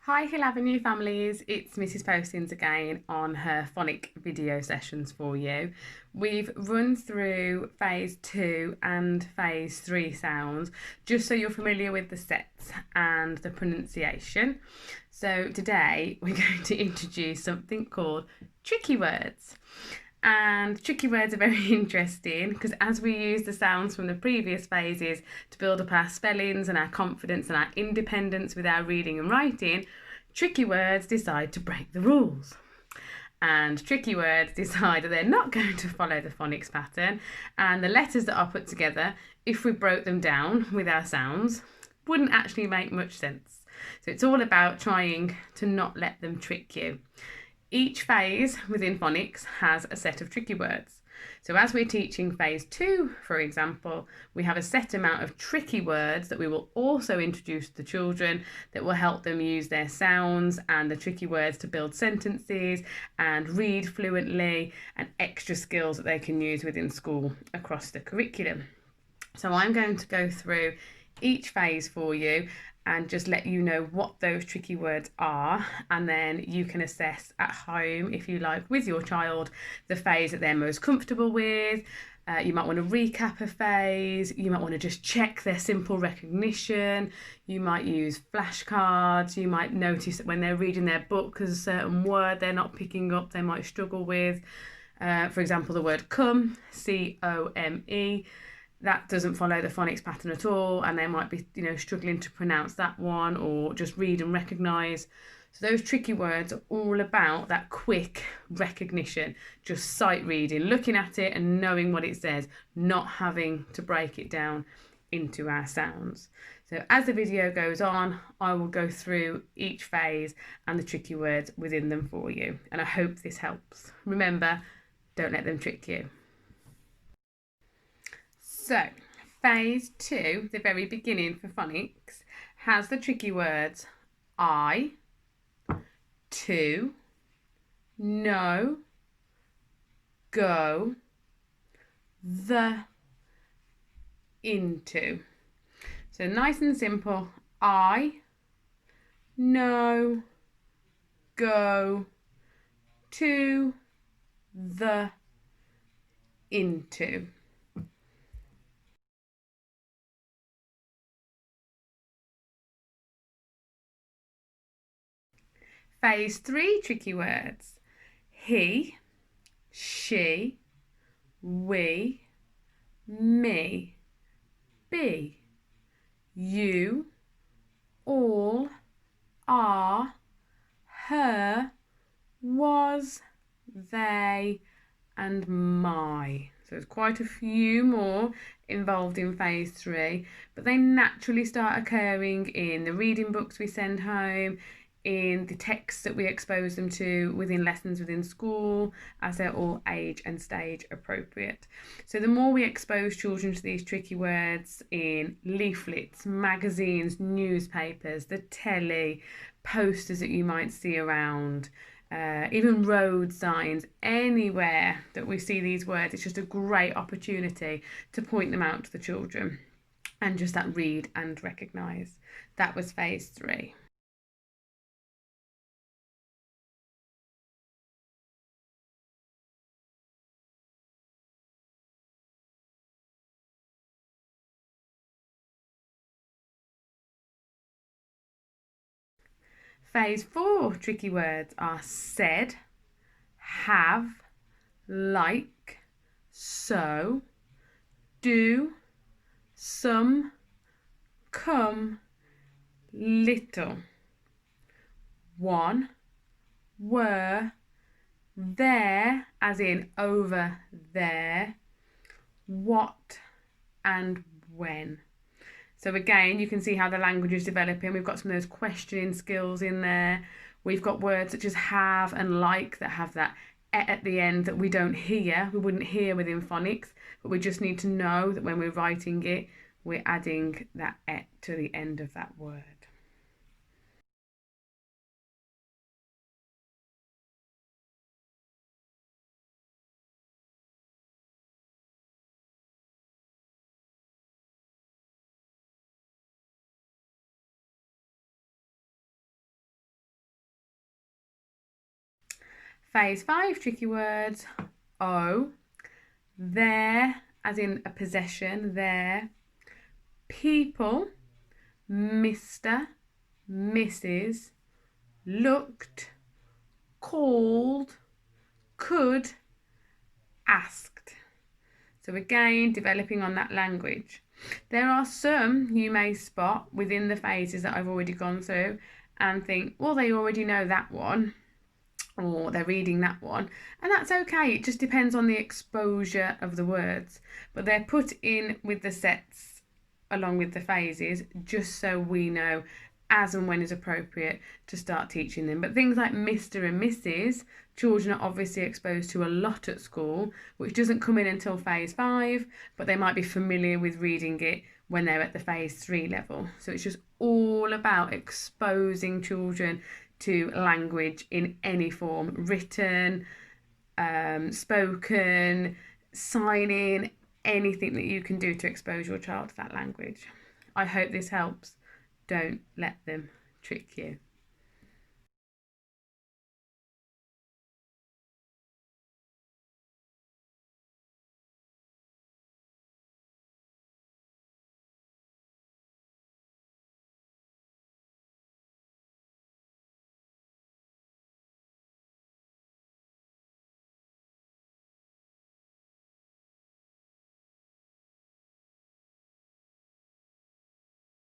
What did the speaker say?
Hi Hill Avenue families, it's Mrs Postings again on her phonic video sessions for you. We've run through phase 2 and phase 3 sounds just so you're familiar with the sets and the pronunciation. So today we're going to introduce something called tricky words. And tricky words are very interesting because as we use the sounds from the previous phases to build up our spellings and our confidence and our independence with our reading and writing, tricky words decide to break the rules. And tricky words decide that they're not going to follow the phonics pattern, and the letters that are put together, if we broke them down with our sounds, wouldn't actually make much sense. So it's all about trying to not let them trick you. Each phase within phonics has a set of tricky words. So as we're teaching phase 2, for example, we have a set amount of tricky words that we will also introduce to the children that will help them use their sounds and the tricky words to build sentences and read fluently, and extra skills that they can use within school across the curriculum. So I'm going to go through each phase for you and just let you know what those tricky words are, and then you can assess at home, if you like, with your child, the phase that they're most comfortable with. You might want to recap a phase, you might want to just check their simple recognition, you might use flashcards, you might notice that when they're reading their book there's a certain word they're not picking up, they might struggle with. For example, the word come, C-O-M-E, that doesn't follow the phonics pattern at all, and they might be struggling to pronounce that one or just read and recognise. So those tricky words are all about that quick recognition, just sight reading, looking at it and knowing what it says, not having to break it down into our sounds. So as the video goes on, I will go through each phase and the tricky words within them for you, and I hope this helps. Remember, don't let them trick you. So, phase 2, the very beginning for phonics, has the tricky words I, to, no, go, the, into. So nice and simple. I, no, go, to, the, into. Phase 3 tricky words. He, she, we, me, be, you, all, are, her, was, they, and my. So there's quite a few more involved in phase 3, but they naturally start occurring in the reading books we send home, in the texts that we expose them to within lessons within school, as they're all age and stage appropriate. So the more we expose children to these tricky words in leaflets, magazines, newspapers, the telly, posters that you might see around, even road signs, anywhere that we see these words, it's just a great opportunity to point them out to the children and just that read and recognise. That was phase 3. Phase 4 tricky words are said, have, like, so, do, some, come, little, one, were, there, as in over there, what, and when. So again, you can see how the language is developing. We've got some of those questioning skills in there. We've got words such as have and like that have that at the end that we don't hear. We wouldn't hear within phonics, but we just need to know that when we're writing it, we're adding that et to the end of that word. Phase 5 tricky words. O, there, as in a possession, there. People, Mr, Mrs, looked, called, could, asked. So again, developing on that language. There are some you may spot within the phases that I've already gone through and think, well, they already know that one, or they're reading that one, and that's okay. It just depends on the exposure of the words, but they're put in with the sets along with the phases just so we know as and when is appropriate to start teaching them. But things like Mr and Mrs, children are obviously exposed to a lot at school, which doesn't come in until phase 5, but they might be familiar with reading it when they're at the phase 3 level. So it's just all about exposing children to language in any form, written, spoken, signing, anything that you can do to expose your child to that language. I hope this helps. Don't let them trick you.